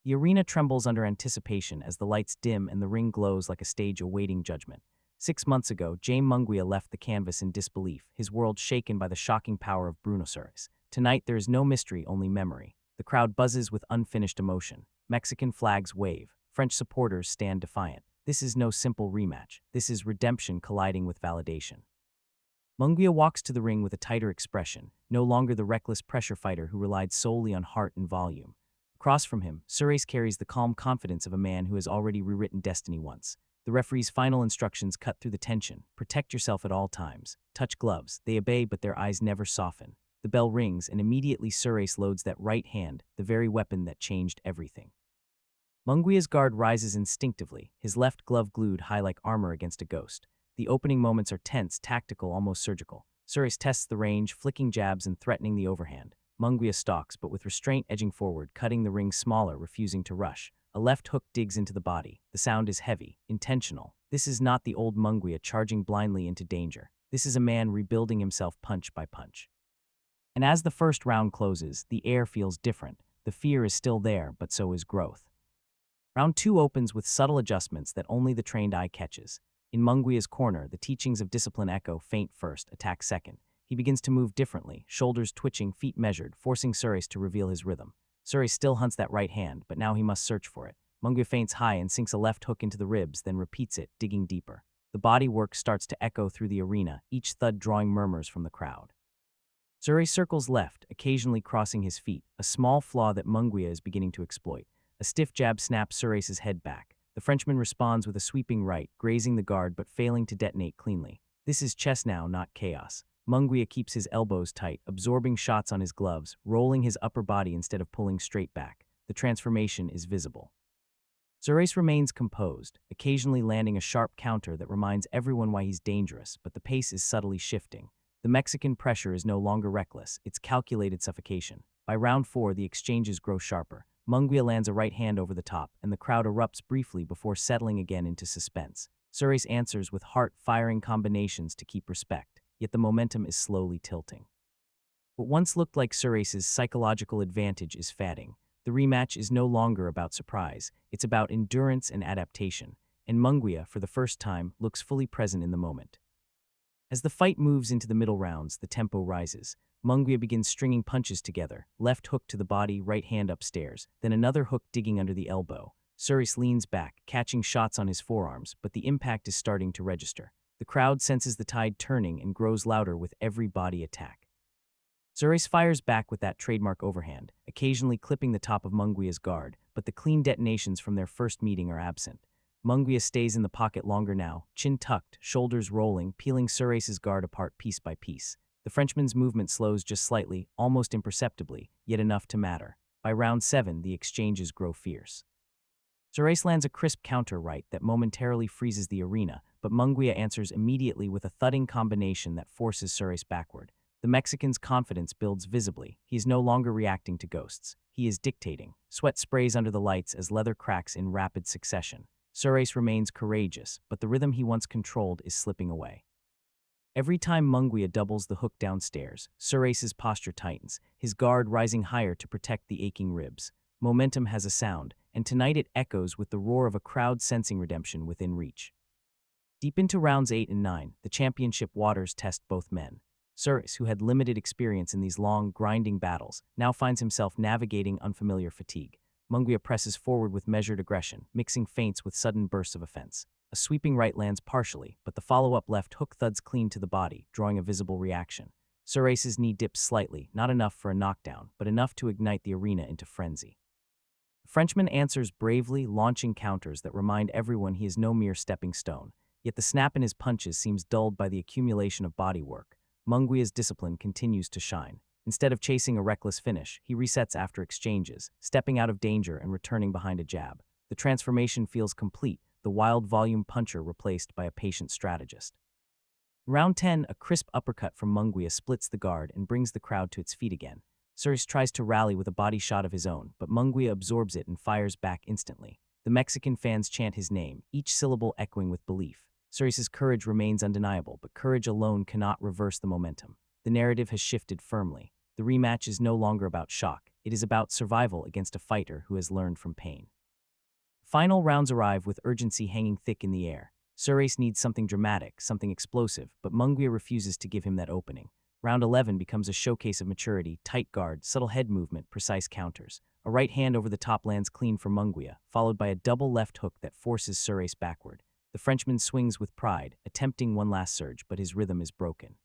The arena trembles under anticipation as the lights dim and the ring glows like a stage awaiting judgment. 6 months ago, Jaime Munguia left the canvas in disbelief, his world shaken by the shocking power of Bruno Surace. Tonight, there is no mystery, only memory. The crowd buzzes with unfinished emotion. Mexican flags wave. French supporters stand defiant. This is no simple rematch. This is redemption colliding with validation. Munguia walks to the ring with a tighter expression, no longer the reckless pressure fighter who relied solely on heart and volume. Across from him, Surace carries the calm confidence of a man who has already rewritten destiny once. The referee's final instructions cut through the tension. Protect yourself at all times. Touch gloves. They obey, but their eyes never soften. The bell rings, and immediately Surace loads that right hand, the very weapon that changed everything. Munguia's guard rises instinctively, his left glove glued high like armor against a ghost. The opening moments are tense, tactical, almost surgical. Surace tests the range, flicking jabs and threatening the overhand. Munguia stalks, but with restraint edging forward, cutting the ring smaller, refusing to rush. A left hook digs into the body. The sound is heavy, intentional. This is not the old Munguia charging blindly into danger. This is a man rebuilding himself punch by punch. And as the first round closes, the air feels different. The fear is still there, but so is growth. Round 2 opens with subtle adjustments that only the trained eye catches. In Munguia's corner, the teachings of discipline echo: feint first, attack second. He begins to move differently, shoulders twitching, feet measured, forcing Surace to reveal his rhythm. Surace still hunts that right hand, but now he must search for it. Munguia feints high and sinks a left hook into the ribs, then repeats it, digging deeper. The body work starts to echo through the arena, each thud drawing murmurs from the crowd. Surace circles left, occasionally crossing his feet, a small flaw that Munguia is beginning to exploit. A stiff jab snaps Surace's head back. The Frenchman responds with a sweeping right, grazing the guard but failing to detonate cleanly. This is chess now, not chaos. Munguia keeps his elbows tight, absorbing shots on his gloves, rolling his upper body instead of pulling straight back. The transformation is visible. Surace remains composed, occasionally landing a sharp counter that reminds everyone why he's dangerous, but the pace is subtly shifting. The Mexican pressure is no longer reckless, it's calculated suffocation. By round 4, the exchanges grow sharper. Munguia lands a right hand over the top, and the crowd erupts briefly before settling again into suspense. Surace answers with heart-firing combinations to keep respect, yet the momentum is slowly tilting. What once looked like Surace's psychological advantage is fading. The rematch is no longer about surprise, it's about endurance and adaptation, and Munguia, for the first time, looks fully present in the moment. As the fight moves into the middle rounds, the tempo rises. Munguia begins stringing punches together, left hook to the body, right hand upstairs, then another hook digging under the elbow. Surace leans back, catching shots on his forearms, but the impact is starting to register. The crowd senses the tide turning and grows louder with every body attack. Surace fires back with that trademark overhand, occasionally clipping the top of Munguia's guard, but the clean detonations from their first meeting are absent. Munguia stays in the pocket longer now, chin tucked, shoulders rolling, peeling Surace's guard apart piece by piece. The Frenchman's movement slows just slightly, almost imperceptibly, yet enough to matter. By round 7, the exchanges grow fierce. Surace lands a crisp counter right that momentarily freezes the arena, but Munguia answers immediately with a thudding combination that forces Surace backward. The Mexican's confidence builds visibly. He is no longer reacting to ghosts. He is dictating. Sweat sprays under the lights as leather cracks in rapid succession. Surace remains courageous, but the rhythm he once controlled is slipping away. Every time Munguia doubles the hook downstairs, Surace's posture tightens, his guard rising higher to protect the aching ribs. Momentum has a sound, and tonight it echoes with the roar of a crowd sensing redemption within reach. Deep into rounds 8 and 9, the championship waters test both men. Surace, who had limited experience in these long, grinding battles, now finds himself navigating unfamiliar fatigue. Munguia presses forward with measured aggression, mixing feints with sudden bursts of offense. A sweeping right lands partially, but the follow-up left hook thuds clean to the body, drawing a visible reaction. Surace's knee dips slightly, not enough for a knockdown, but enough to ignite the arena into frenzy. The Frenchman answers bravely, launching counters that remind everyone he is no mere stepping stone. Yet the snap in his punches seems dulled by the accumulation of bodywork. Munguia's discipline continues to shine. Instead of chasing a reckless finish, he resets after exchanges, stepping out of danger and returning behind a jab. The transformation feels complete, the wild volume puncher replaced by a patient strategist. In round 10, a crisp uppercut from Munguia splits the guard and brings the crowd to its feet again. Surace tries to rally with a body shot of his own, but Munguia absorbs it and fires back instantly. The Mexican fans chant his name, each syllable echoing with belief. Surace's courage remains undeniable, but courage alone cannot reverse the momentum. The narrative has shifted firmly. The rematch is no longer about shock. It is about survival against a fighter who has learned from pain. Final rounds arrive with urgency hanging thick in the air. Surace needs something dramatic, something explosive, but Munguia refuses to give him that opening. Round 11 becomes a showcase of maturity, tight guard, subtle head movement, precise counters. A right hand over the top lands clean for Munguia, followed by a double left hook that forces Surace backward. The Frenchman swings with pride, attempting one last surge, but his rhythm is broken.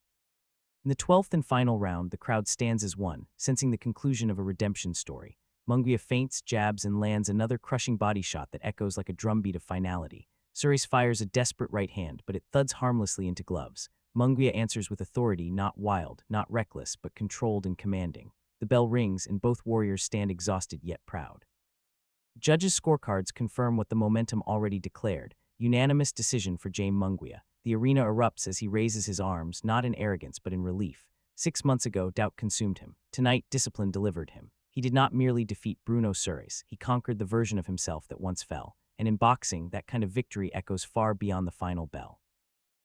In the 12th and final round, the crowd stands as one, sensing the conclusion of a redemption story. Munguia feints, jabs, and lands another crushing body shot that echoes like a drumbeat of finality. Surace fires a desperate right hand, but it thuds harmlessly into gloves. Munguia answers with authority, not wild, not reckless, but controlled and commanding. The bell rings, and both warriors stand exhausted yet proud. Judges' scorecards confirm what the momentum already declared. Unanimous decision for Jaime Munguia. The arena erupts as he raises his arms, not in arrogance but in relief. 6 months ago, doubt consumed him. Tonight, discipline delivered him. He did not merely defeat Bruno Surace, he conquered the version of himself that once fell. And in boxing, that kind of victory echoes far beyond the final bell.